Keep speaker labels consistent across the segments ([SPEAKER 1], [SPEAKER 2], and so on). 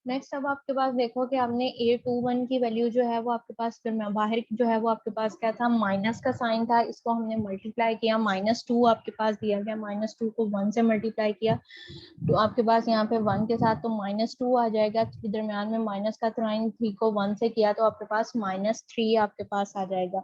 [SPEAKER 1] Next अब आपके पास देखो कि आपने A21 की वैल्यू जो है वो आपके पास फिर बाहर जो है वो आपके पास क्या था, माइनस का साइन था, इसको हमने मल्टीप्लाई किया, -2 आपके पास दिया गया, -2 को 1 से मल्टीप्लाई किया तो आपके पास यहाँ पे 1 के साथ तो -2 आ जाएगा, दरम्यान में माइनस का साइन, 3 को 1 से किया तो आपके पास -3 आपके पास आ जाएगा।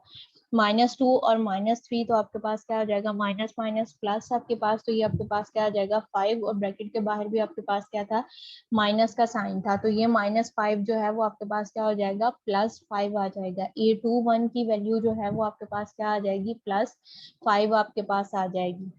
[SPEAKER 1] -2 और -3 तो आपके पास क्या आ जाएगा, माइनस माइनस प्लस आपके पास, तो ये आपके पास क्या आ जाएगा 5, और ब्रैकेट के बाहर भी आपके पास क्या था, माइनस का साइन था, तो ये -5 जो है वो आपके पास क्या हो जाएगा, +5 आ जाएगा। A21 की वैल्यू जो है वो आपके पास क्या आ जाएगी, +5 आपके पास आ जाएगी।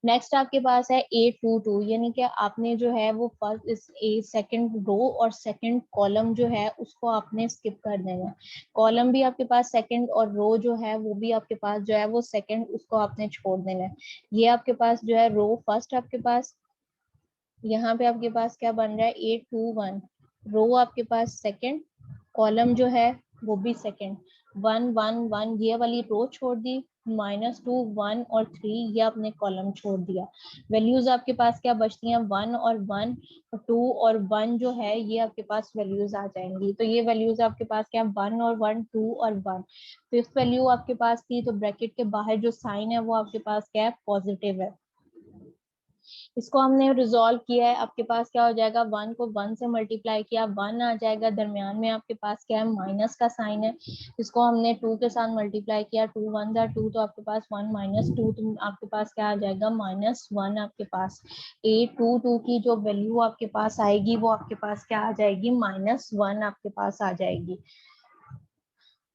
[SPEAKER 1] नेक्स्ट आपके पास है A22, यानी कि आपने जो है वो फर्स्ट इस सेकंड रो और सेकंड कॉलम जो है उसको आपने स्किप कर देना है। कॉलम भी आपके पास सेकंड और रो जो है वो भी आपके पास जो है वो सेकंड, उसको आपने छोड़ देना है। ये आपके पास जो है रो फर्स्ट आपके पास, यहाँ पे आपके पास क्या बन रहा है, A21, रो आपके पास सेकंड, कॉलम जो है वो भी सेकंड, 1 1 1 ये वाली रो छोड़ दी, -2 1 और 3 ये आपने कॉलम छोड़ दिया। वैल्यूज आपके पास क्या बचती हैं, 1 और 1, 2 और 1 जो है ये आपके पास वैल्यूज आ जाएंगी। तो ये वैल्यूज आपके पास क्या, 1 और 1, 2 और 1, फिफ्थ वैल्यू आपके पास थी, तो ब्रैकेट के बाहर जो साइन है वो आपके पास क्या है, पॉजिटिव है। इसको हमने रिजॉल्व किया है, आपके पास क्या हो जाएगा, 1 को 1 से मल्टीप्लाई किया, 1 आ जाएगा, दरमियान में आपके पास क्या है, माइनस का साइन है, इसको हमने 2 के साथ मल्टीप्लाई किया, 2 1 2, तो आपके पास 1 -2, तो आपके पास क्या आ जाएगा, -1 आपके पास। A22 की जो वैल्यू आपके पास आएगी वो आपके पास क्या आ जाएगी, -1 आपके पास आ जाएगी।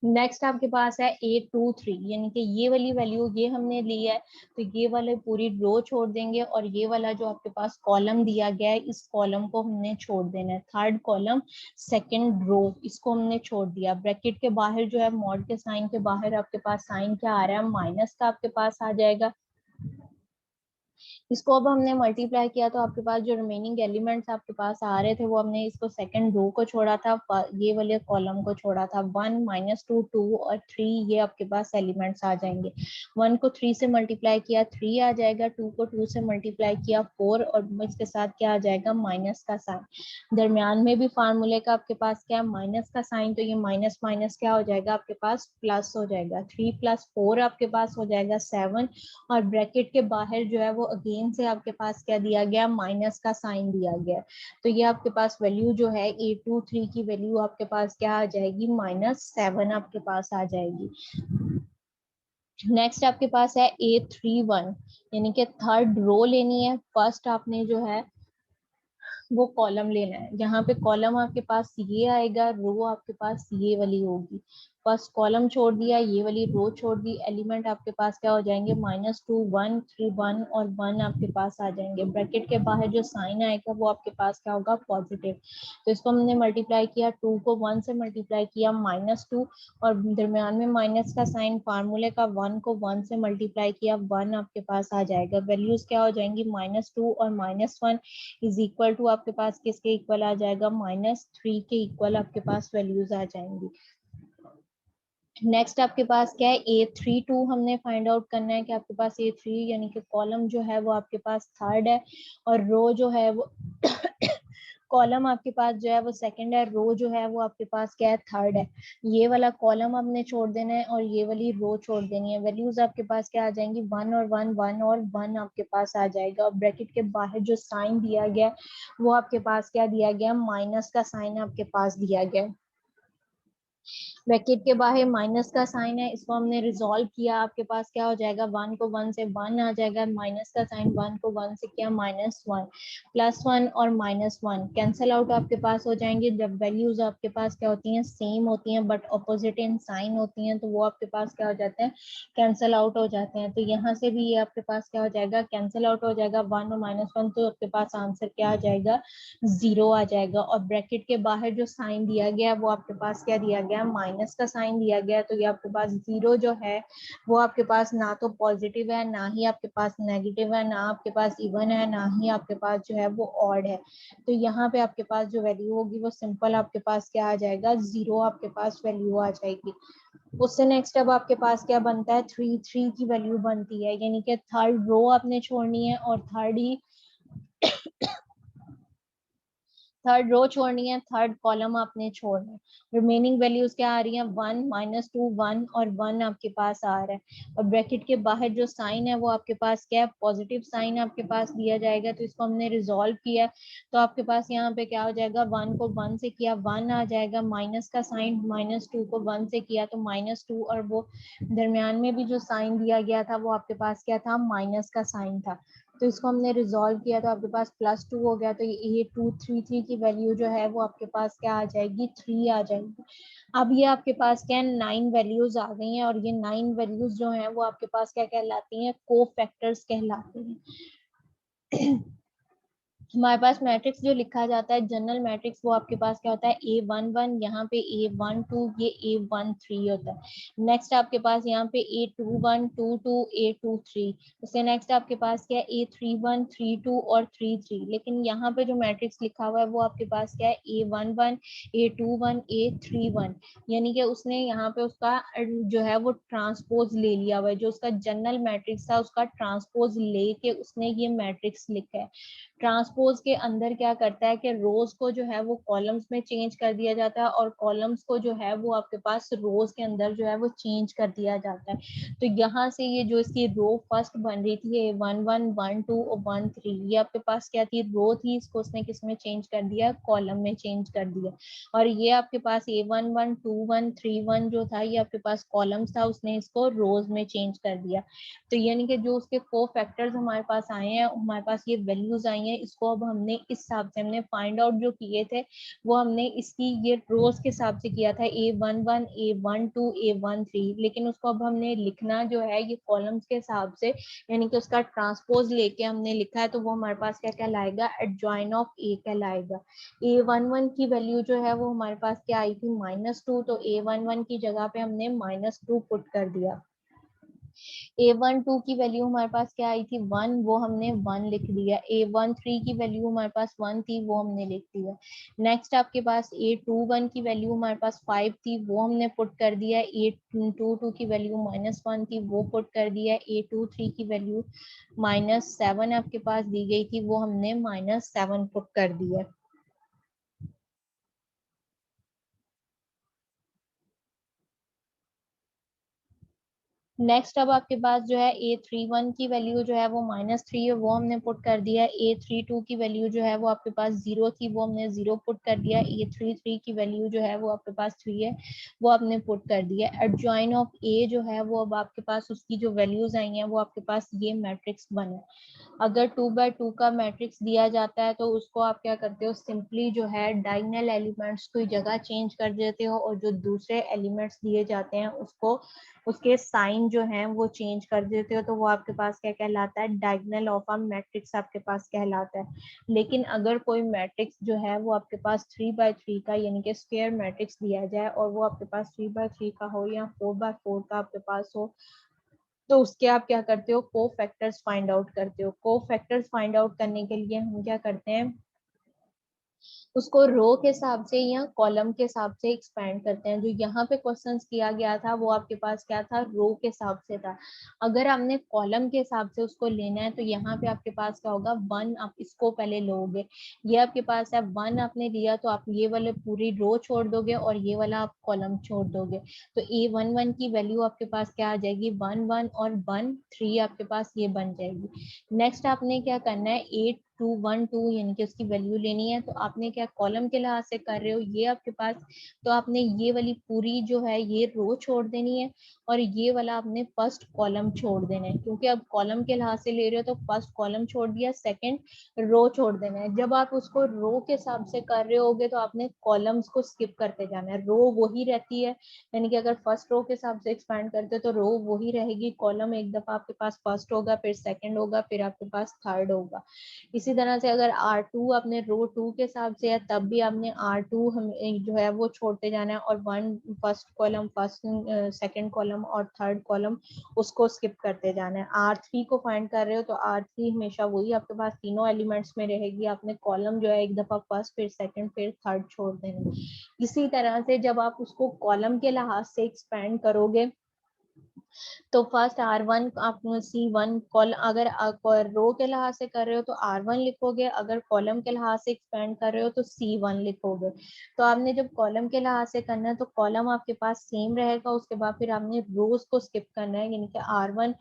[SPEAKER 1] नेक्स्ट आपके पास है A23, यानी कि ये वाली वैल्यू ये हमने ली है, तो ये वाले पूरी रो छोड़ देंगे, और ये वाला जो आपके पास कॉलम दिया गया है इस कॉलम को हमने छोड़ देना है, थर्ड कॉलम सेकंड रो, इसको हमने छोड़ दिया। ब्रैकेट के बाहर जो है, मॉड के साइन के बाहर आपके पास साइन क्या आ रहा है, माइनस का आपके पास आ जाएगा। इसको अब हमने मल्टीप्लाई किया तो आपके पास जो रिमेनिंग एलिमेंट्स आपके पास आ रहे थे वो हमने इसको सेकंड रो को छोड़ा था, ये वाले कॉलम को छोड़ा था, 1 -2 2 और 3 ये आपके पास एलिमेंट्स आ जाएंगे। 1 को 3 से मल्टीप्लाई किया 3 आ जाएगा, 2 को 2 से मल्टीप्लाई किया 4, और इसके साथ क्या आ जाएगा, माइनस का साइन। दरमियान में भी फार्मूले का आपके पास क्या है, माइनस का साइन, तो ये माइनस माइनस क्या हो जाएगा आपके पास, प्लस हो जाएगा। 3 + 4 आपके पास हो जाएगा 7, और ब्रैकेट के बाहर जो है वो अगेन से आपके पास क्या दिया गया, माइनस का साइन दिया गया। तो ये आपके पास वैल्यू जो है A23 की वैल्यू आपके पास क्या आ जाएगी, -7 आपके पास आ जाएगी। नेक्स्ट आपके पास है A31, यानी कि थर्ड रो लेनी है, फर्स्ट आपने जो है वो कॉलम लेना है। यहाँ पे कॉलम आपके पास ये आएगा, रो आपके पास ये वाली होगी। फर्स्ट कॉलम छोड़ दिया, ये वाली रो छोड़ दी, एलिमेंट आपके पास क्या हो जाएंगे, -2 1 3 1 और 1 आपके पास आ जाएंगे। ब्रैकेट के बाहर जो साइन आएगा वो आपके पास क्या होगा, पॉजिटिव। तो इसको हमने मल्टीप्लाई किया, 2 को 1 से मल्टीप्लाई किया, -2, और दरमियान में माइनस का साइन, फार्मूले का 1 को 1 से मल्टीप्लाई किया, 1 आपके पास आ जाएगा। वैल्यूज क्या हो जाएंगी, -2 और -1 इज इक्वल टू आपके पास किसके इक्वल आ जाएगा, -3 के इक्वल आपके पास वैल्यूज आ जाएंगी। नेक्स्ट आपके पास क्या है, A32 हमने फाइंड आउट करना है कि आपके पास A3 यानी कि कॉलम जो है वो आपके पास थर्ड है, और रो जो है वो कॉलम आपके पास जो है वो सेकंड है, रो जो है वो आपके पास क्या है, थर्ड है। ये वाला कॉलम हमने छोड़ देना है और ये वाली रो छोड़ देनी है। वैल्यूज आपके पास क्या आ जाएंगी, 1 और 1 1 और 1 आपके पास आ जाएगा, और ब्रैकेट के बाहर जो साइन दिया गया वो आपके पास क्या दिया गया, माइनस का साइन आपके पास दिया गया। ब्रैकेट के बाहर माइनस का साइन है, इसको हमने रिजॉल्व किया, आपके पास क्या हो जाएगा, 1 को 1 से 1 आ जाएगा, माइनस का साइन 1 को 1 से किया, -1 +1 और -1 कैंसिल आउट आपके पास हो जाएंगे। जब वैल्यूज आपके पास क्या होती हैं, सेम होती हैं बट अपोजिट इन साइन होती हैं, तो वो आपके पास क्या हो जाते हैं, कैंसिल आउट हो जाते हैं। तो यहाँ से भी ये आपके पास क्या हो जाएगा, कैंसिल आउट हो जाएगा, 1 और -1, तो आपके पास आंसर क्या आ जाएगा, 0 आ जाएगा। और ब्रैकेट के बाहर जो साइन दिया गया वो आपके पास क्या दिया गया, माइनस का साइन दिया गया, तो ये आपके पास 0 जो है वो आपके पास ना तो पॉजिटिव है, ना ही आपके पास नेगेटिव है, ना आपके पास इवन है, ना ही आपके पास जो है वो ऑड है। तो यहाँ पे आपके पास जो वैल्यू होगी वो सिंपल आपके पास क्या आ जाएगा, 0 आपके पास वैल्यू आ जाएगी। उससे नेक्स्ट अब आपके पास क्या बनता है, 3 3 की वैल्यू बनती है, यानी कि थर्ड रो आपने छोड़नी है और थर्ड ही थर्ड रो छोड़नी है, थर्ड कॉलम आपने छोड़ना है। रिमेनिंग वैल्यूज क्या आ रही हैं, 1 -2 1 और 1 आपके पास आ रहा है। और ब्रैकेट के बाहर जो साइन है वो आपके पास क्या है, पॉजिटिव साइन आपके पास दिया जाएगा। तो इसको हमने रिजॉल्व किया है, तो आपके पास यहाँ पे क्या हो जाएगा, 1 को 1 से किया 1 आ जाएगा, माइनस का साइन -2 को 1 से किया तो -2, और वो दरमियान में भी जो साइन दिया गया था वो आपके पास क्या था, माइनस का साइन था। तो इसको हमने रिजॉल्व किया तो आपके पास +2 हो गया। तो ये 233 की वैल्यू जो है वो आपके पास क्या आ जाएगी, 3 आ जाएगी। अब ये आपके पास क्या है, 9 वैल्यूज आ गई हैं, और ये 9 वैल्यूज जो हैं वो आपके पास क्या कहलाती हैं, को फैक्टर्स कहलाती हैं। हमारे पास मैट्रिक्स जो लिखा जाता है जनरल मैट्रिक्स, वो आपके पास क्या होता है, A11, यहाँ पे A12, ये A13 होता है। नेक्स्ट आपके पास यहाँ पे A21 22 A23, उसके नेक्स्ट आपके पास क्या है, A31 32 और 33। लेकिन यहाँ पे जो मैट्रिक्स लिखा हुआ है वो आपके पास क्या है, A11 A21 A31, यानी कि उसने यहाँ पे उसका जो है वो ट्रांसपोज ले लिया हुआ है, जो उसका जनरल मैट्रिक्स था उसका ट्रांसपोज लेके उसने ये मैट्रिक्स लिखा है। ट्रांसपोज के अंदर क्या करता है कि रोज को जो है वो कॉलम्स में चेंज कर दिया जाता है, और कॉलम्स को जो है वो आपके पास रोज के अंदर जो है वो चेंज कर दिया जाता है। तो यहाँ से ये जो इसकी रो फर्स्ट बन रही थी, ये 1 1 1 2 और 1 3, ये आपके पास क्या थी, रो थी, इसको उसने किस में चेंज कर दिया, कॉलम में चेंज कर दिया। और ये आपके पास A11 21 31 जो था, ये आपके पास कॉलम्स था, उसने इसको रोज में चेंज कर दिया। तो यानी कि जो उसके को फैक्टर्स हमारे पास आए हैं, हमारे पास ये वैल्यूज आई हैं, इसको अब हमने इस हिसाब से हमने फाइंड आउट जो किए थे वो हमने इसकी ये रोज के हिसाब से किया था, A11 A12 A13, लेकिन उसको अब हमने लिखना जो है ये कॉलम्स के हिसाब से, यानी कि उसका ट्रांसपोज लेके हमने लिखा है, तो वो हमारे पास क्या कहलाएगा, एडजॉइन ऑफ A कहलाएगा। A11 की वैल्यू जो है वो हमारे पास क्या आई थी, -2, तो A11 की जगह पे हमने -2 पुट कर दिया। A12 की वैल्यू हमारे पास क्या आई थी, 1, वो हमने 1 लिख दिया। A13 की वैल्यू हमारे पास 1 थी, वो हमने लिख दिया। नेक्स्ट आपके पास A21 की वैल्यू हमारे पास 5 थी, वो हमने पुट कर दिया। A22 की वैल्यू -1 थी, वो पुट कर दिया। A23 की वैल्यू -7 आपके पास दी गई थी, वो हमने -7 पुट कर दिया। नेक्स्ट अब आपके पास जो है A31 की वैल्यू जो है वो -3 है, वो हमने पुट कर दिया। A32 की वैल्यू जो है वो आपके पास 0 थी, वो हमने 0 पुट कर दिया। A33 की वैल्यू जो है वो आपके पास 3 है, वो आपने पुट कर दिया। एडजॉइन ऑफ A जो है वो अब आपके पास उसकी जो वैल्यूज आई हैं वो आपके पास ये मैट्रिक्स बने। अगर 2x2 का मैट्रिक्स दिया जाता है तो उसको आप क्या करते हो, सिंपली जो है डायगोनल एलिमेंट्स की जगह चेंज कर देते हो, और जो दूसरे एलिमेंट्स दिए जाते हैं उसको उसके साइन जो हैं वो चेंज कर देते हो, तो वो आपके पास क्या कहलाता है, डायगोनल ऑफ अ मैट्रिक्स आपके पास कहलाता है। लेकिन अगर कोई मैट्रिक्स जो है वो आपके पास 3x3 का यानी कि स्क्वायर मैट्रिक्स दिया जाए, और वो आपके पास 3x3 का हो या 4x4 का आपके पास हो, तो उसके आप क्या करते हो, को फैक्टर्स फाइंड आउट करते हो। को फैक्टर्स फाइंड आउट करने के लिए हम क्या करते हैं, उसको रो के हिसाब से या कॉलम के हिसाब से एक्सपेंड करते हैं। जो यहाँ पे क्वेश्चंस किया गया था वो आपके पास क्या था, रो के हिसाब से था। अगर आपने कॉलम के हिसाब से उसको लेना है तो यहाँ पे आपके पास क्या होगा, 1 आप इसको पहले लोगे। ये आपके पास है 1 आपने लिया, तो आप ये वाले पूरी रो छोड़ दोगे और ये वाला आप कॉलम छोड़ दोगे। तो A11 की वैल्यू आपके पास क्या आ जाएगी, 1 1 और 1 3 आपके पास ये बन जाएगी। नेक्स्ट आपने क्या करना है, 8 2 1 2 यानी कि उसकी वैल्यू लेनी है। तो आपने क्या कॉलम के लिहाज से कर रहे हो ये आपके पास, तो आपने ये वाली पूरी जो है ये रो छोड़ देनी है, और ये वाला आपने फर्स्ट कॉलम छोड़ देना है, क्योंकि अब कॉलम के लिहाज से ले रहे हो तो फर्स्ट कॉलम छोड़ दिया, सेकंड रो छोड़ देना है। जब आप उसको रो के हिसाब से कर रहे होगे तो आपने कॉलम्स को स्किप करते जाना है, रो वही रहती है। यानी कि अगर फर्स्ट रो के हिसाब से एक्सपैंड करते हो तो रो वही रहेगी, कॉलम एक दफा आपके पास फर्स्ट होगा, फिर सेकंड होगा, फिर आपके पास थर्ड होगा। इसी तरह से अगर R2 आपने रो 2 के हिसाब से है, तब भी आपने R2 हम जो है वो छोड़ते जाना है, और 1 first column, first second column और थर्ड कॉलम उसको स्किप करते जाना है। R3 को फाइंड कर रहे हो तो R3 हमेशा वही आपके पास तीनों एलिमेंट्स में रहेगी, आपने कॉलम जो है एक दफा फर्स्ट फिर सेकंड फिर थर्ड छोड़ देना। इसी तरह से जब आप उसको कॉलम के लिहाज से एक्सपेंड करोगे तो फर्स्ट R1 आप C1 कॉल अगर आप रो के लिहाज से कर रहे हो तो R1 लिखोगे, अगर कॉलम के लिहाज से एक्सपेंड कर रहे हो तो C1 लिखोगे। तो आपने जब कॉलम के लिहाज से करना है तो कॉलम आपके पास सेम रहेगा, उसके बाद फिर आपने रोज को स्किप करना है, यानी कि R1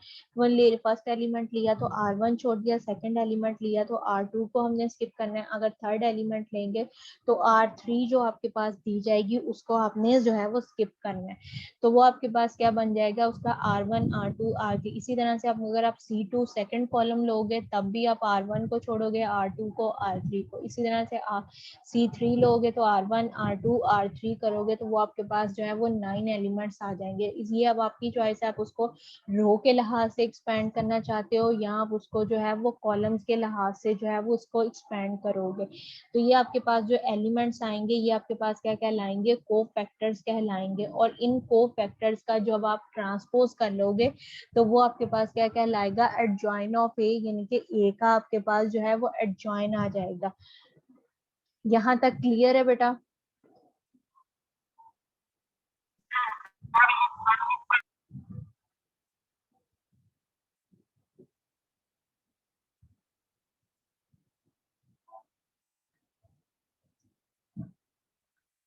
[SPEAKER 1] ले फर्स्ट एलिमेंट लिया तो R1 छोड़ दिया, सेकंड एलिमेंट लिया तो R2 को हमने स्किप करना है, अगर थर्ड एलिमेंट लेंगे तो R3 जो आपके पास दी जाएगी उसको आपने जो है वो स्किप करना है। तो वो आपके पास क्या बन जाएगा, उसका R1 R2 R3। इसी तरह से आप अगर आप C2 सेकंड कॉलम लोगे तब भी आप R1 को छोड़ोगे, R2 को R3 को। इसी तरह से आप C3 लोगे तो R1 R2 R3 करोगे तो वो आपके पास जो है वो 9 एलिमेंट्स आ जाएंगे। इसलिए अब आपकी चॉइस है, आप उसको रो के लिहाज से एक्सपेंड करना चाहते हो या आप उसको जो है वो कॉलम्स के लिहाज से जो है वो उसको एक्सपेंड करोगे। तो ये आपके पास जो एलिमेंट्स आएंगे ये आपके पास क्या कहलाएंगे, को फैक्टर्स कहलाएंगे। और इन को फैक्टर्स का जब आप ट्रांसपोज कर लोगे तो वो आपके पास क्या कहलाएगा, एडजॉइन ऑफ ए, यानी कि ए का आपके पास जो है वो एडजॉइन आ जाएगा। यहाँ तक क्लियर है बेटा?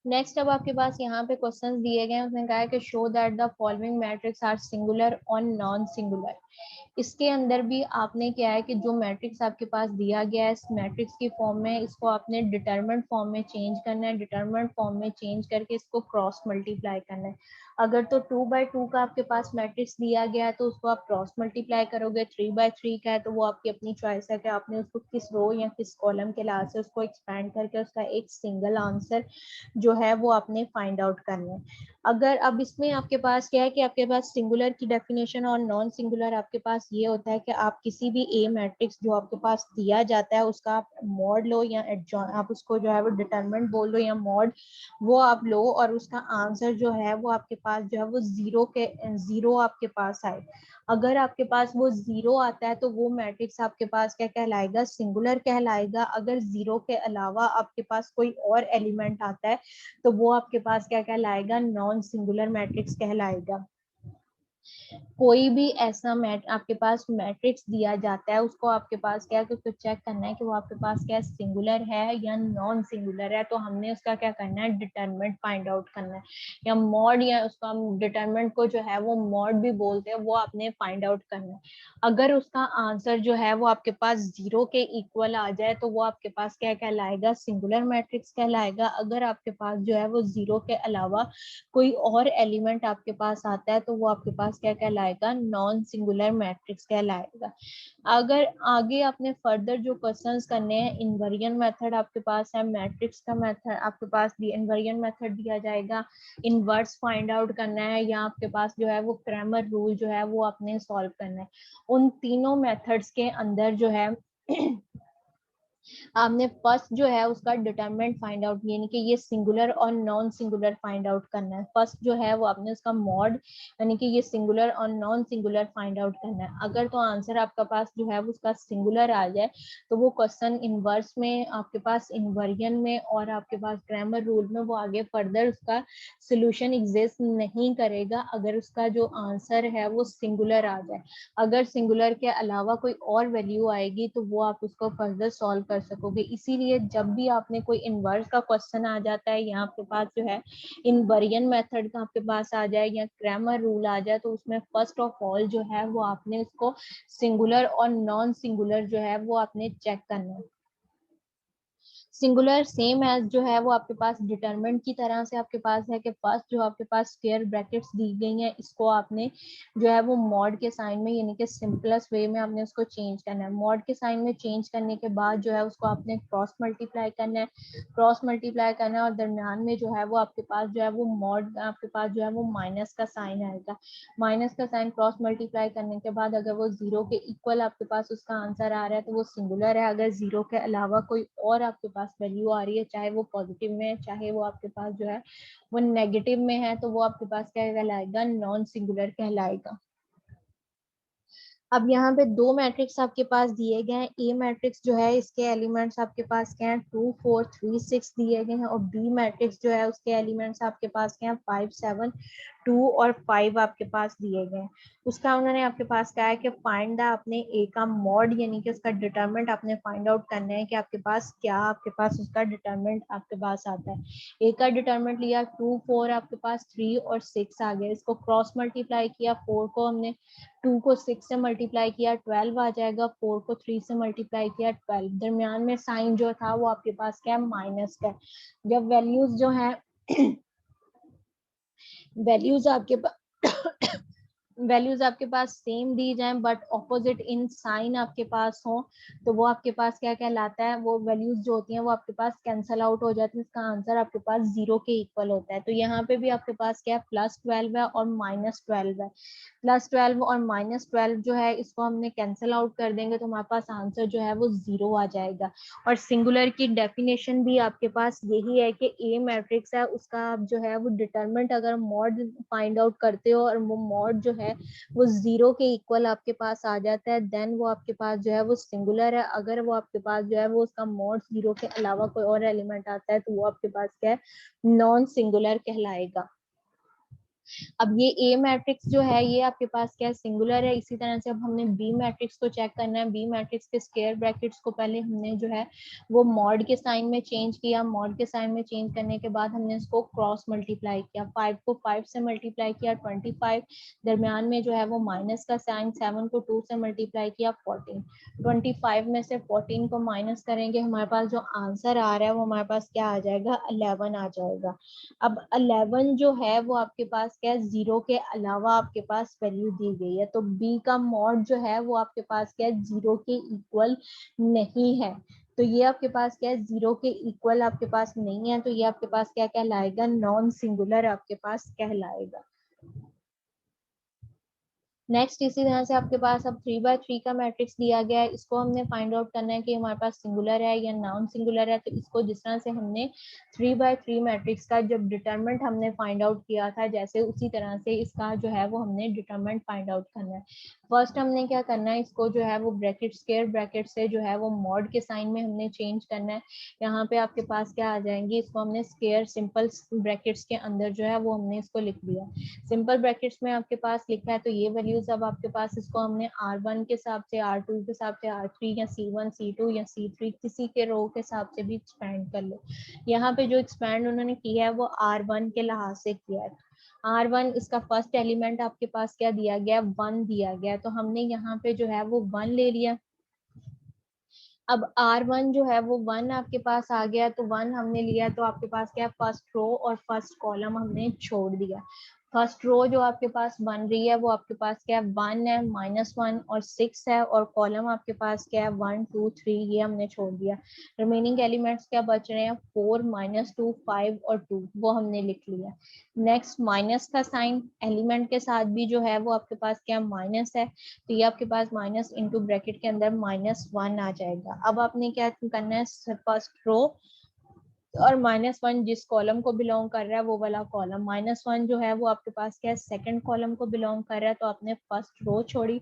[SPEAKER 1] नेक्स्ट अब आपके पास यहाँ पे क्वेश्चंस दिए गए हैं, उसने कहा है कि show that the following matrix are singular और नॉन सिंगुलर। इसके अंदर भी आपने क्या है कि जो मैट्रिक्स आपके पास दिया गया है इस मैट्रिक्स की फॉर्म में, इसको आपने डिटरमिनेंट फॉर्म में चेंज करना है, डिटरमिनेंट फॉर्म में चेंज करके इसको क्रॉस मल्टीप्लाई करना है। अगर तो 2/2 का आपके पास मैट्रिक्स दिया गया है तो उसको आप क्रॉस मल्टीप्लाई करोगे, 3/3 का है तो वो आपकी अपनी चॉइस है कि आपने उसको किस रो या किस कॉलम के लिहाज से उसको एक्सपैंड करके उसका एक सिंगल आंसर जो है वो आपने फाइंड आउट करना है। अगर अब इसमें आपके पास क्या है कि आपके पास सिंगुलर की डेफिनेशन और नॉन सिंगुलर आपके पास ये होता है कि आप किसी भी ए मैट्रिक्स जो आपके पास दिया जाता है उसका आप मॉड लो या एडजॉइन, आप उसको जो है वो डिटरमिनेंट बोल लो या मॉड, वो आप लो और उसका आंसर जो है वो आपके पास जो है वो जीरो आपके पास आए। अगर आपके पास वो जीरो आता है तो वो मैट्रिक्स आपके पास क्या कहलाएगा, सिंगुलर कहलाएगा। अगर जीरो के अलावा आपके पास कोई और एलिमेंट आता है तो वो आपके पास क्या कहलाएगा, नॉन सिंगुलर मैट्रिक्स कहलाएगा। कोई भी ऐसा आपके पास मैट्रिक्स दिया जाता है उसको आपके पास क्या है कि उसको चेक करना है कि वो आपके पास क्या सिंगुलर है या नॉन सिंगुलर है। तो हमने उसका क्या करना है, डिटरमिनेंट फाइंड आउट करना है, या मॉड, या उसको हम डिटरमिनेंट को जो है वो मॉड भी बोलते हैं, वो आपने फाइंड आउट करना है। अगर उसका आंसर जो है वो आपके पास जीरो के इक्वल आ जाए तो वो आपके पास क्या कहलाएगा, सिंगुलर मैट्रिक्स कहलाएगा। अगर आपके पास जो है वो जीरो के अलावा कोई और एलिमेंट आपके पास आता है तो वो आपके पास क्या कहलाएगा, नॉन सिंगुलर मैट्रिक्स कहलाएगा। अगर आगे आपने फर्दर जो क्वेश्चंस करने हैं, इनवेरिएंट मेथड आपके पास है, मैट्रिक्स का मेथड आपके पास इनवेरिएंट मेथड दिया जाएगा, इनवर्स फाइंड आउट करना है, या आपके पास जो है वो क्रैमर रूल जो है वो आपने सॉल्व करना है। उन तीनों मेथड्स के अंदर जो है आपने फर्स्ट जो है उसका डिटरमिनेंट फाइंड आउट, यानी कि ये सिंगुलर और नॉन सिंगुलर फाइंड आउट करना है। फर्स्ट जो है वो आपने उसका मॉड, यानी कि ये सिंगुलर और नॉन सिंगुलर फाइंड आउट करना है। अगर तो आंसर आपका पास जो है उसका सिंगुलर आ जाए तो वो क्वेश्चन इनवर्स में आपके पास, इनवर्जन में और आपके पास ग्रामर रूल में वो आगे फर्दर उसका सोल्यूशन एग्जिस्ट नहीं करेगा अगर उसका जो आंसर है वो सिंगुलर आ जाए। अगर सिंगुलर के अलावा कोई और वैल्यू आएगी तो वो आप उसको फर्दर सॉल्व कर सकोगे। इसीलिए जब भी आपने कोई इनवर्स का क्वेश्चन आ जाता है या आपके पास जो है इनवर्जन मेथड का आपके पास आ जाए या ग्रामर रूल आ जाए तो उसमें फर्स्ट ऑफ ऑल जो है वो आपने उसको सिंगुलर और नॉन सिंगुलर जो है वो आपने चेक करना है। सिंगुलर सेम एज जो है वो आपके पास डिटरमिनेंट की तरह से आपके पास है कि फर्स्ट जो आपके पास स्क्वायर ब्रैकेट्स दी गई हैं इसको आपने जो है वो मॉड के साइन में, यानी कि सिंपलेस्ट वे में आपने उसको चेंज करना है। मॉड के साइन में चेंज करने के बाद जो है उसको आपने क्रॉस मल्टीप्लाई करना है, क्रॉस मल्टीप्लाई करना है और दरमियान में जो है वो आपके पास जो है वो मॉड, आपके पास जो है वो माइनस का साइन आएगा। माइनस का साइन क्रॉस मल्टीप्लाई करने के बाद अगर वो जीरो के इक्वल आपके पास उसका आंसर आ रहा है तो वो सिंगुलर है। अगर जीरो के अलावा कोई और आपके पास वैल्यू आ रही है, चाहे वो पॉजिटिव में है चाहे वो आपके पास जो है वो नेगेटिव में है, तो वो आपके पास क्या कहलाएगा, नॉन सिंगुलर कहलाएगा। अब यहाँ पे दो मैट्रिक्स आपके पास दिए गए हैं। ए मैट्रिक्स जो है इसके एलिमेंट्स आपके पास क्या है, 2 4 3 6 दिए गए हैं और बी मैट्रिक्स जो है उसके एलिमेंट्स आपके पास क्या है, 5 7 2 और 5 आपके पास दिए गए हैं। उसका उन्होंने आपके पास कहा है कि फाइंड द, आपने ए का मॉड यानी कि उसका डिटरमिनेंट आपने फाइंड आउट करना है कि आपके पास क्या, आपके पास उसका डिटरमिनेंट आपके पास आता है। ए का डिटरमिनेंट लिया 2 4, आपके पास 3 और 6 आ गया, इसको क्रॉस मल्टीप्लाई किया, 4 को हमने 2 को 6 से मल्टीप्लाई किया 12 आ जाएगा, 4 को 3 से मल्टीप्लाई किया 12, दरमियान में साइन जो था वो आपके पास क्या है, माइनस का। जब वैल्यूज जो है वैल्यूज आपके पास वैल्यूज आपके पास सेम दी जाएं बट ऑपोजिट इन साइन आपके पास हो, तो वो आपके पास क्या कहलाता है, वो वैल्यूज जो होती हैं वो आपके पास कैंसल आउट हो जाती है, इसका आंसर आपके पास 0 के इक्वल होता है। तो यहाँ पे भी आपके पास क्या है, +12 है और -12 है। +12 और -12 जो है इसको हमने कैंसिल आउट कर देंगे तो हमारे पास आंसर जो है वो 0 आ जाएगा। और सिंगुलर की डेफिनेशन भी आपके पास यही है कि ए मैट्रिक्स है उसका आप जो है वो डिटरमिनेंट अगर मॉड फाइंड आउट करते हो और वो मॉड जो है वो 0 के इक्वल आपके पास आ जाता है, देन वो आपके पास जो है वो सिंगुलर है। अगर वो आपके पास जो है वो उसका मॉड 0 के अलावा कोई और एलिमेंट आता है तो वो आपके पास क्या है, नॉन सिंगुलर कहलाएगा। अब ये ए मैट्रिक्स जो है ये आपके पास क्या है, सिंगुलर है। इसी तरह से अब हमने बी मैट्रिक्स को चेक करना है। बी मैट्रिक्स के स्क्वायर ब्रैकेट्स को पहले हमने जो है वो मॉड के साइन में चेंज किया, मॉड के साइन में चेंज करने के बाद हमने इसको क्रॉस मल्टीप्लाई किया, 5 को 5 से मल्टीप्लाई किया 25, दरमियान में जो है वो माइनस का साइन, 7 को 2 से मल्टीप्लाई किया 14, 25 में से 14 को माइनस करेंगे, हमारे पास जो आंसर आ रहा है वो हमारे पास क्या आ जाएगा, 11 आ जाएगा। अब 11 जो है वो आपके पास क्या है, 0 के अलावा आपके पास वैल्यू दी गई है, तो बी का मॉड जो है वो आपके पास क्या है, 0 के इक्वल नहीं है। तो ये आपके पास क्या है, 0 के इक्वल आपके पास नहीं है, तो ये आपके पास क्या कहलाएगा, नॉन सिंगुलर आपके पास कहलाएगा। नेक्स्ट इसी तरह से आपके पास अब 3x3 का मैट्रिक्स दिया गया है, इसको हमने फाइंड आउट करना है कि हमारे पास सिंगुलर है या नॉन सिंगुलर है। तो इसको जिस तरह से हमने 3x3 मैट्रिक्स का जब डिटरमिनेंट हमने फाइंड आउट किया था, जैसे उसी तरह से इसका जो है वो हमने डिटरमिनेंट फाइंड आउट करना है। फर्स्ट हमने क्या करना है, इसको जो है वो ब्रैकेट, स्क्वायर ब्रैकेट से जो है वो मॉड के साइन में हमने चेंज करना है। यहाँ पे आपके पास क्या आ जाएंगी, इसको हमने स्क्वायर सिंपल ब्रैकेट्स के अंदर जो है वो हमने इसको लिख दिया। सिंपल ब्रैकेट्स में आपके पास लिखा है तो ये वैल्यूज अब आपके पास, इसको हमने R1 के हिसाब से, R2 के हिसाब से, R3 या C1 C2 या C3 किसी के रो के हिसाब से भी एक्सपेंड कर लो। यहाँ पे जो एक्सपेंड उन्होंने किया है वो R1 के लिहाज से किया है। R1 इसका फर्स्ट एलिमेंट आपके पास क्या दिया गया, 1 दिया गया, तो हमने यहाँ पे जो है वो 1 ले लिया। अब R1 जो है वो 1 आपके पास आ गया, तो 1 हमने लिया तो आपके पास क्या है, फर्स्ट रो और फर्स्ट कॉलम हमने छोड़ दिया। फर्स्ट रो जो आपके पास बन रही है वो आपके पास क्या है, 1 है, -1 और 6 है, और कॉलम आपके पास क्या है, 1 2 3, ये हमने छोड़ दिया। रिमेनिंग एलिमेंट्स क्या बच रहे हैं, 4 -2 5 और 2, वो हमने लिख लिया। नेक्स्ट माइनस का साइन एलिमेंट के साथ भी जो है वो आपके पास क्या माइनस है, तो ये आपके पास माइनस इंटू ब्रैकेट के अंदर -1 आ जाएगा। अब आपने क्या करना है, फर्स्ट रो और -1 जिस कॉलम को बिलोंग कर रहा है वो वाला कॉलम, -1 जो है वो आपके पास क्या है, सेकंड कॉलम को बिलोंग कर रहा है, तो आपने फर्स्ट रो छोड़ी,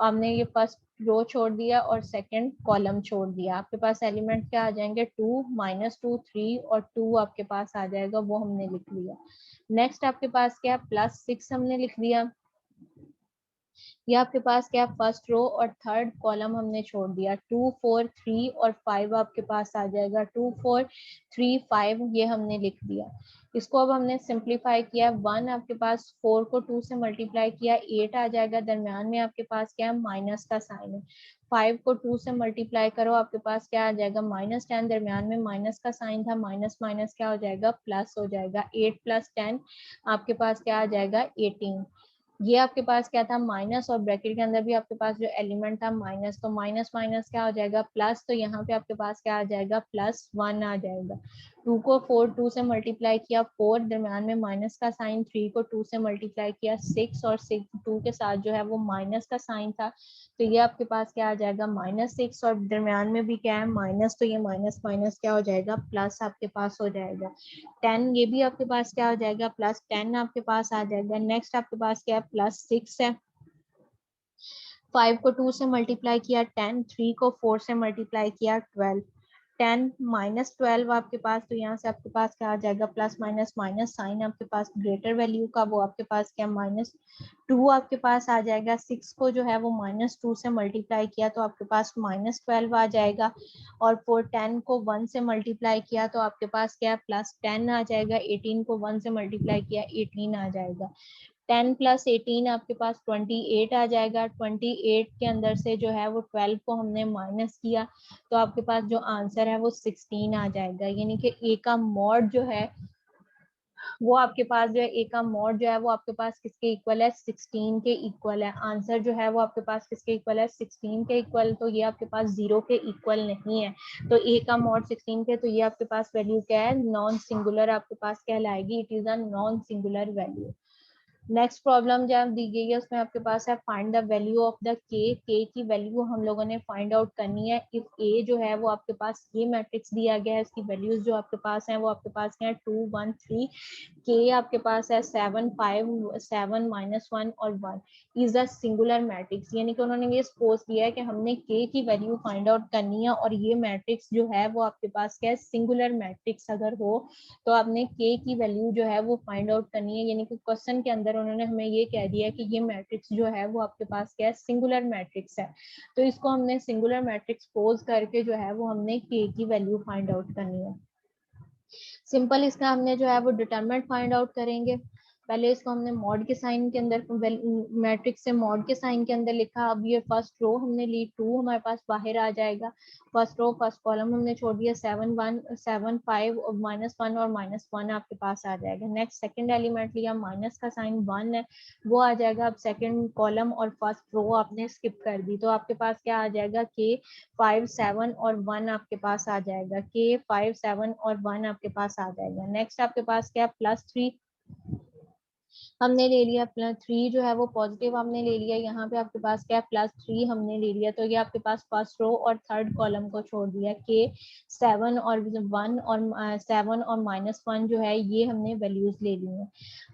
[SPEAKER 1] आपने ये फर्स्ट रो छोड़ दिया और सेकंड कॉलम छोड़ दिया। आपके पास एलिमेंट क्या आ जाएंगे, 2 -2 3 और 2 आपके पास आ जाएगा, वो हमने लिख लिया। नेक्स्ट आपके पास क्या, +6 हमने लिख दिया। ये आपके पास क्या, फर्स्ट रो और थर्ड कॉलम हमने छोड़ दिया। 2 4 3 और 5 आपके पास आ जाएगा, 2 4 3 5 ये हमने लिख दिया। इसको अब हमने सिंप्लीफाई किया, 1 आपके पास 4 को 2 से मल्टीप्लाई किया 8 आ जाएगा, दरम्यान में आपके पास क्या है, माइनस का साइन है। 5 को 2 से मल्टीप्लाई करो, आपके पास क्या आ जाएगा, -10, दरम्यान में माइनस का साइन था, माइनस माइनस क्या हो जाएगा, प्लस हो जाएगा। 8 + 10 आपके पास क्या आ जाएगा, 18। ये आपके पास क्या था, माइनस, और ब्रैकेट के अंदर भी आपके पास जो एलिमेंट था माइनस, तो माइनस माइनस क्या हो जाएगा, प्लस, तो यहाँ पे आपके पास क्या आ जाएगा, +1 आ जाएगा। 2 को 4 2 से मल्टीप्लाई किया 4, दरम्यान में माइनस का साइन, 3 को 2 से मल्टीप्लाई किया 6, और 6 2 के साथ जो है वो माइनस का साइन था, तो ये आपके पास क्या आ जाएगा, -6, और दरम्यान में भी क्या है, माइनस, तो ये माइनस माइनस क्या हो जाएगा, प्लस आपके पास हो जाएगा। 10 ये भी आपके पास क्या हो जाएगा, +10 आपके पास आ जाएगा। नेक्स्ट आपके पास क्या है, +6 है। 5 को 2 से मल्टीप्लाई किया 10, 3 को 4 से मल्टीप्लाई किया 12, 10 -12 आपके पास, तो यहाँ से आपके पास क्या आ जाएगा, प्लस माइनस माइनस साइन आपके पास ग्रेटर वैल्यू का, वो आपके पास क्या -2 आपके पास आ जाएगा। 6 को जो है वो -2 से मल्टीप्लाई किया तो आपके पास -12 आ जाएगा, और फोर 10 को 1 से मल्टीप्लाई किया तो आपके पास क्या +10 आ जाएगा। 18 को 1 से मल्टीप्लाई किया 18 आ जाएगा। 10 + 18 आपके पास 28 आ जाएगा। 28 के अंदर से जो है वो 12 को हमने माइनस किया तो आपके पास जो आंसर है वो 16 आ जाएगा। यानी कि ए का मॉड जो है वो आपके पास जो है, ए का मॉड जो है वो आपके पास किसके इक्वल है, 16 के इक्वल है। आंसर जो है वो आपके पास किसके इक्वल है, 16 के इक्वल। तो ये आपके पास 0 के इक्वल नहीं है। तो ए का मॉड 16 के, तो ये आपके पास वैल्यू क्या है, नॉन सिंगुलर आपके पास कहलाएगी। It is a non singular value. Next problem जो दी गई है उसमें आपके पास है find the value of the k की वैल्यू हम लोगों ने फाइंड आउट करनी है। इफ ए जो है वो आपके पास ये मैट्रिक्स दिया गया है, इसकी वैल्यूज जो आपके पास है वो आपके पास है 2 1 3, के आपके पास है 7 5 7 -1 और 1 इज अ सिंगुलर मैट्रिक्स। यानी कि उन्होंने ये सपोज किया है कि हमने के की वैल्यू फाइंड आउट करनी है और ये मैट्रिक्स जो है वो आपके पास क्या है, सिंगुलर मैट्रिक्स अगर हो तो आपने के की वैल्यू जो है वो फाइंड आउट करनी है। यानी कि क्वेश्चन के अंदर उन्होंने हमें ये कह दिया कि ये मैट्रिक्स जो है वो आपके पास क्या है, सिंगुलर मैट्रिक्स है। तो इसको हमने सिंगुलर मैट्रिक्स पोज करके जो है वो हमने के की वैल्यू फाइंड आउट करनी है। सिंपल इसका हमने जो है वो डिटरमिनेंट फाइंड आउट करेंगे। पहले इसको हमने मॉड के साइन के अंदर, मैट्रिक्स से मॉड के साइन के अंदर लिखा। अब ये फर्स्ट रो हमने ली, 2 हमारे पास बाहर आ जाएगा। फर्स्ट रो फर्स्ट कॉलम हमने छोड़ दिया, 7 1 7 5 और -1 और -1 आपके पास आ जाएगा। नेक्स्ट सेकंड एलिमेंट लिया, माइनस का साइन 1 है वो आ जाएगा। अब सेकंड कॉलम और फर्स्ट रो आपने स्किप कर दी तो आपके पास क्या आ जाएगा, के 5 7 और 1 आपके पास आ जाएगा। के 5 7 और 1 आपके पास आ जाएगा। नेक्स्ट आपके पास क्या, +3 हमने ले लिया। +3 जो है वो पॉजिटिव हमने ले लिया। यहाँ पे आपके पास क्या, +3 हमने ले लिया। तो ये आपके पास फर्स्ट रो और थर्ड कॉलम को छोड़ दिया। के 7 और 1 और 7 और -1 जो है ये हमने वैल्यूज ले ली है।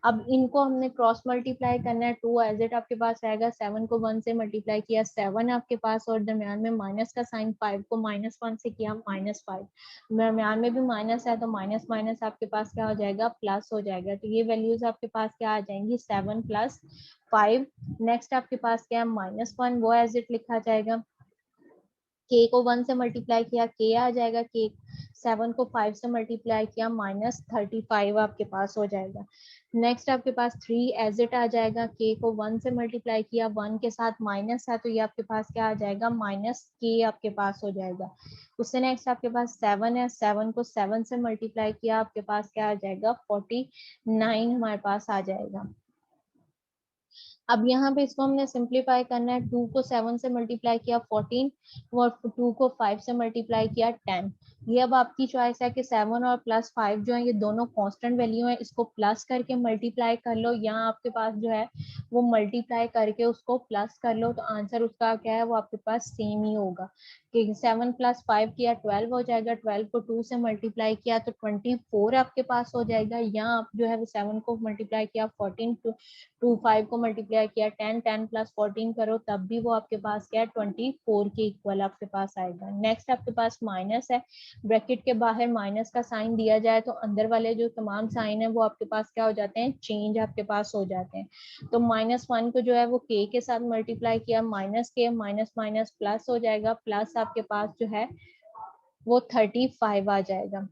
[SPEAKER 1] अब इनको हमने क्रॉस मल्टीप्लाई करना है। 2 एज इट आपके पास आएगा। 7 को 1 से मल्टीप्लाई किया 7 आपके पास, और दरम्यान में माइनस का साइन, 5 को -1 से किया -5, दरम्यान में भी माइनस है तो माइनस माइनस आपके पास क्या हो जाएगा, प्लस हो जाएगा। तो ये वैल्यूज आपके पास क्या आ जाएंगी, 7 + 5। नेक्स्ट आपके पास क्या है, -1, वो एज इट लिखा जाएगा। के को 1 से मल्टीप्लाई किया, के आ जाएगा। के 7 को 5 से मल्टीप्लाई किया, -35 आपके पास हो जाएगा। नेक्स्ट आपके पास 3 एज इट आ जाएगा। के को 1 से मल्टीप्लाई किया, 1 के साथ माइनस है तो ये आपके पास क्या आ जाएगा, -के आपके पास हो जाएगा। उससे नेक्स्ट आपके पास 7 है। 7 को 7 से मल्टीप्लाई किया, आपके पास क्या आ जाएगा, 49 हमारे पास आ जाएगा। अब यहाँ पे इसको हमने सिंप्लीफाई करना है। 2 को 7 से मल्टीप्लाई किया 14, और 2 को 5 से मल्टीप्लाई किया 10। ये अब आपकी चॉइस है कि 7 और +5 जो है ये दोनों कांस्टेंट वैल्यू है, इसको प्लस करके मल्टीप्लाई कर लो, या आपके पास जो है वो मल्टीप्लाई करके उसको प्लस कर लो, तो आंसर उसका क्या है, वो आपके पास सेम ही होगा। कि 7 + 5 किया 12 हो जाएगा। 12 को 2 से मल्टीप्लाई किया तो 24 आपके पास हो जाएगा। या आप जो है वो 7 को मल्टीप्लाई किया 14, 2 5 को मल्टीप्लाई किया 10, 10 + 14 करो तब भी वो आपके पास क्या है, 24 के इक्वल आपके पास आएगा। नेक्स्ट आपके पास माइनस है, ब्रैकेट के बाहर माइनस का साइन दिया जाए तो अंदर वाले जो तमाम साइन है वो आपके पास क्या हो जाते हैं, चेंज आपके पास हो जाते हैं। तो -1 को जो है वो के साथ मल्टीप्लाई किया, माइनस के माइनस माइनस प्लस हो जाएगा, प्लस आपके पास जो है वो 35 आ जाएगा।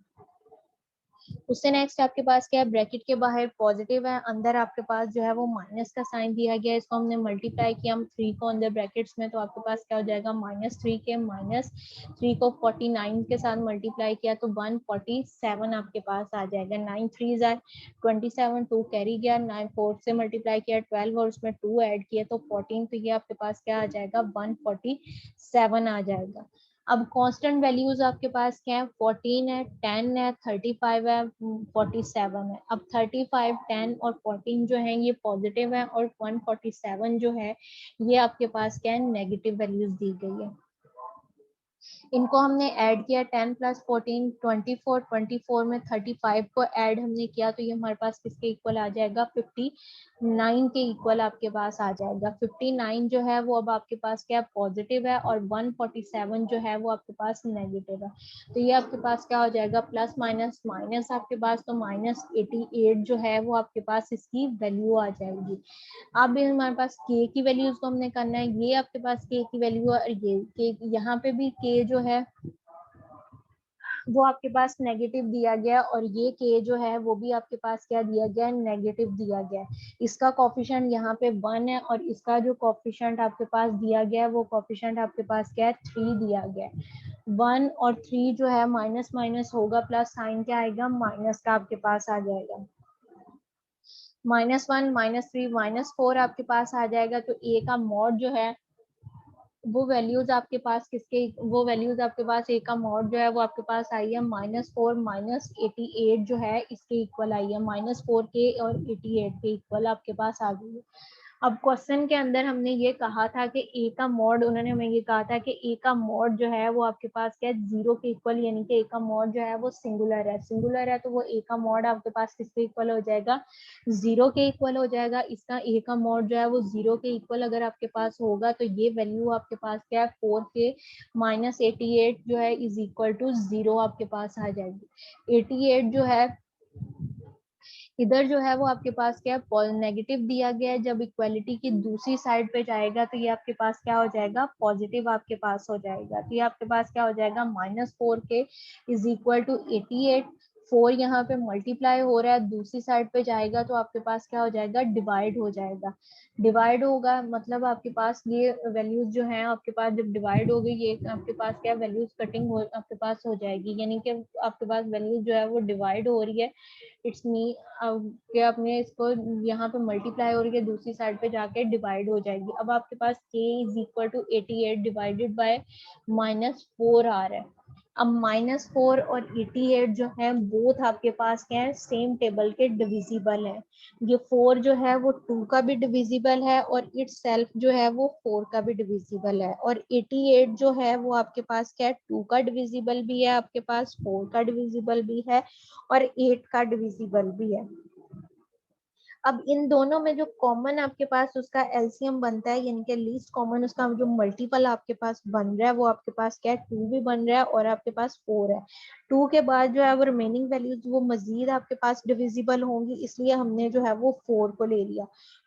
[SPEAKER 1] उससे नेक्स्ट आपके पास क्या है, ब्रैकेट के बाहर पॉजिटिव है, अंदर आपके पास जो है वो माइनस का साइन दिया गया है, इसको हमने मल्टीप्लाई किया हम 3 को अंदर ब्रैकेट्स में, तो आपके पास क्या हो जाएगा, -3 के -3 को 49 के साथ मल्टीप्लाई किया तो 147 आपके पास आ जाएगा। 9 3 जार 27, 2 कैरी गया, 9 4 से मल्टीप्लाई किया 12 और उसमें 2 ऐड किया तो 14, तो ये आपके पास क्या आ जाएगा, 147 आ जाएगा। अब कांस्टेंट वैल्यूज आपके पास क्या है, 14 है, 10 है, 35 है, 47 है। अब 35 10 और 14 जो है ये पॉजिटिव है, और 147 जो है ये आपके पास क्या है, नेगेटिव वैल्यूज दी गई है। इनको हमने ऐड किया 10 + 14 24, 24 में 35 को ऐड हमने किया तो ये हमारे पास किसके इक्वल आ जाएगा 59 के इक्वल आपके पास आ जाएगा। 59 जो है वो अब आपके पास क्या पॉजिटिव है और 147 जो है वो आपके पास नेगेटिव है। तो ये आपके पास क्या हो जाएगा प्लस माइनस माइनस आपके पास, तो -88 जो है वो आपके पास इसकी वैल्यू आ जाएगी। अब भी हमारे पास के की वैल्यूज को हमने करना है, ये आपके पास के की वैल्यू है और ये के, यहाँ पे भी के जो है वो आपके पास नेगेटिव दिया गया और ये के जो है वो भी आपके पास क्या दिया गया है नेगेटिव दिया गया है। इसका कोफिशिएंट यहाँ पे 1 है और इसका जो कोफिशिएंट आपके पास दिया गया है वो कोफिशिएंट आपके पास क्या है 3 दिया गया है। 1 और 3 जो है माइनस माइनस होगा, प्लस साइन क्या आएगा माइनस का आपके पास आ जाएगा। -1 -3 -4 आपके पास आ जाएगा। तो ए का मॉड जो है वो वैल्यूज आपके पास किसके, वो वैल्यूज आपके पास ए का मॉड जो है वो आपके पास आई है -4 -88 जो है इसके इक्वल आई है। -4 के और 88 के इक्वल आपके पास आ गई है। अब क्वेश्चन के अंदर हमने ये कहा था कि ए का मॉड, उन्होंने हमें ये कहा था कि ए का मॉड जो है वो आपके पास क्या है 0 के इक्वल, यानी कि ए का मॉड जो है वो सिंगुलर है। सिंगुलर है तो वो ए का मॉड आपके पास किसके इक्वल हो जाएगा 0 के इक्वल हो जाएगा। इसका ए का मॉड जो है वो 0 के इक्वल अगर आपके पास होगा तो ये वैल्यू आपके पास क्या है 4 के -88 जो है इज इक्वल टू 0 आपके पास आ जाएगी। 88 जो है इधर जो है वो आपके पास क्या है नेगेटिव दिया गया है, जब इक्वालिटी की दूसरी साइड पे जाएगा तो ये आपके पास क्या हो जाएगा पॉजिटिव आपके पास हो जाएगा। तो ये आपके पास क्या हो जाएगा -4 के इज इक्वल टू 88। 4 यहाँ पे मल्टीप्लाई हो रहा है, दूसरी साइड पे जाएगा तो आपके पास क्या हो जाएगा डिवाइड हो जाएगा। डिवाइड होगा मतलब आपके पास ये वैल्यूज जो है आपके पास जब डिवाइड हो गई ये आपके पास क्या वैल्यूज कटिंग हो आपके पास हो जाएगी, यानी कि आपके पास वैल्यूज जो है वो डिवाइड हो रही है। इट्स मी कि आपने इसको यहाँ पे मल्टीप्लाई हो रही है दूसरी साइड पे जाके डिवाइड हो जाएगी। अब आपके पास k is equal to 88 divided by -4 आ रहा है। अब -4 और 88 जो है बोथ आपके पास क्या है सेम टेबल के डिविजिबल है। ये 4 जो है वो 2 का भी डिविजिबल है और इट्स सेल्फ जो है वो 4 का भी डिविजिबल है, और 88 जो है वो आपके पास क्या है 2 का डिविजिबल भी है, आपके पास 4 का डिविजिबल भी है और 8 का डिविजिबल भी है। अब इन दोनों में जो कॉमन आपके पास उसका एलसीएम बनता है, यानी कि लीस्ट कॉमन उसका जो मल्टीपल आपके पास बन रहा है वो आपके पास क्या है 2 भी बन रहा है और आपके पास 4 है। 2 के बाद जो है वो रिमेनिंग वैल्यूज वो मजीद आपके पास डिविजिबल होंगी, इसलिए हमने जो है वो 4 को ले लिया।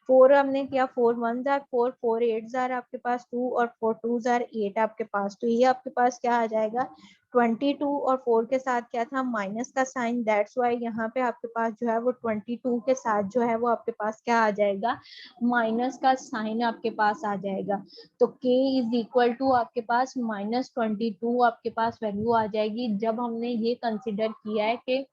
[SPEAKER 1] 4 हमने किया 4 1 जार 4 4 8 जार आपके पास 2 और 4 2 जार 8 आपके पास। तो ये आपके पास क्या आ जाएगा 22 और 4 के साथ क्या था माइनस का साइन, दैट्स वाई यहाँ पे आपके पास जो है वो 22 के साथ जो है वो आपके पास क्या आ जाएगा माइनस का साइन आपके पास आ जाएगा। तो k इज इक्वल टू आपके पास -22 आपके पास वैल्यू आ जाएगी जब हमने ये कंसिडर किया है कि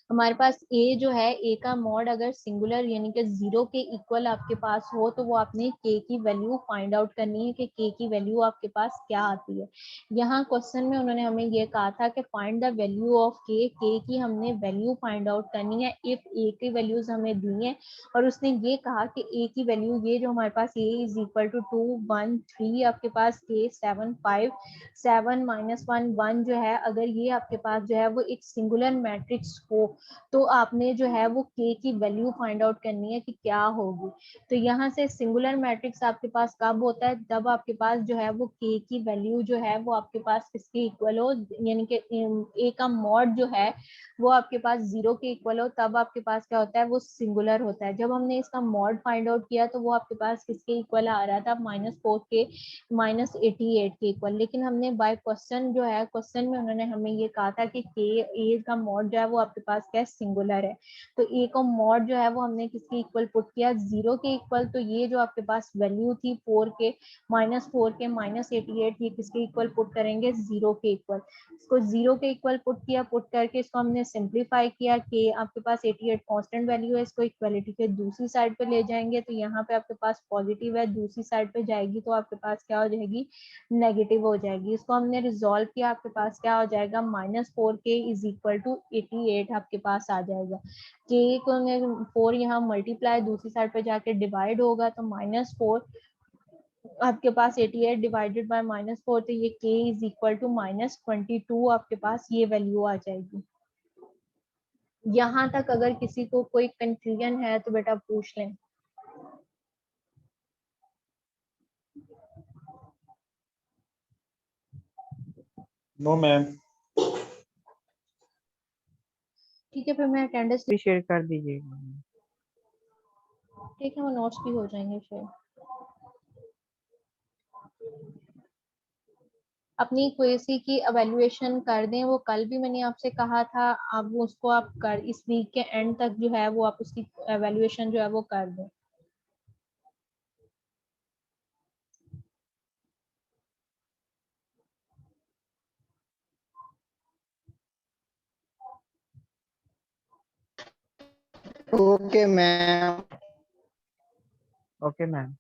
[SPEAKER 1] हमारे पास a जो है a का मॉड अगर सिंगुलर यानी कि 0 के इक्वल आपके पास हो तो वो आपने k की वैल्यू फाइंड आउट करनी है कि k की वैल्यू आपके पास क्या आती है। यहाँ क्वेश्चन में उन्होंने हमें ये कहा था कि find the value of k की हमने वैल्यू फाइंड आउट करनी है इफ a की वैल्यूज हमें दी है और उसने ये कहा कि a की वैल्यू ये जो हमारे पास a इज इक्वल टू 2 1 3 आपके पास k 7 5 7 -1 1 जो है अगर ये आपके पास जो है वो एक सिंगुलर मैट्रिक्स हो तो आपने जो है वो k की वैल्यू फाइंड आउट करनी है कि क्या होगी। तो यहाँ से सिंगुलर मैट्रिक्स आपके पास कब होता है जब आपके पास जो है वो k की वैल्यू जो है वो आपके पास किसके इक्वल हो, यानी कि a का मॉड जो है वो आपके पास 0 के इक्वल हो, तब आपके पास क्या होता है वो सिंगुलर होता है। जब हमने इसका मॉड फाइंड आउट किया तो वो आपके पास किसके इक्वल आ रहा था -4 के -88 के इक्वल, लेकिन हमने बाय क्वेश्चन जो है क्वेश्चन में उन्होंने हमें ये कहा था कि k a का मॉड जो है वो आपके पास क्या सिंगुलर है। तो a का मॉड जो है वो हमने किसके इक्वल पुट किया 0 के इक्वल। तो ये जो आपके पास वैल्यू थी 4 के -4 के -88 ये किसके इक्वल पुट करेंगे 0 के इक्वल। इसको 0 के इक्वल पुट किया, पुट करके इसको हमने सिंप्लीफाई किया कि आपके पास 88 कांस्टेंट वैल्यू है, इसको इक्वालिटी के दूसरी साइड पे ले जाएंगे तो यहाँ पे आपके पास पॉजिटिव है, दूसरी साइड पे जाएगी तो आपके पास क्या हो जाएगी नेगेटिव हो जाएगी। इसको हमने रिजॉल्व किया, आपके पास क्या हो जाएगा -4 के इज इक्वल टू 88 आपके पास आ जाएगा। के को 4 यहाँ मल्टीप्लाई दूसरी साइड पे जाके डिवाइड होगा तो -4 आपके पास 88 डिवाइडेड बाय -4, तो ये k इज इक्वल टू -22 आपके पास ये वैल्यू आ जाएगी। यहाँ तक अगर किसी को कोई कंफ्यूजन है तो बेटा पूछ लें।
[SPEAKER 2] No ma'am.
[SPEAKER 1] ठीक है, फिर मैं अटेंडेंस,
[SPEAKER 3] भी शेयर कर दीजिएगा।
[SPEAKER 1] ठीक है, वो नोट्स भी हो जाएंगे फिर। अपनी क्वेसी की एवेल्युएशन कर दें, वो कल भी मैंने आपसे कहा था, अब उसको आप कर, इस वीक के एंड तक जो है वो आप उसकी एवेल्युएशन जो है वो कर दें।
[SPEAKER 4] Okay ma'am.
[SPEAKER 3] Okay ma'am.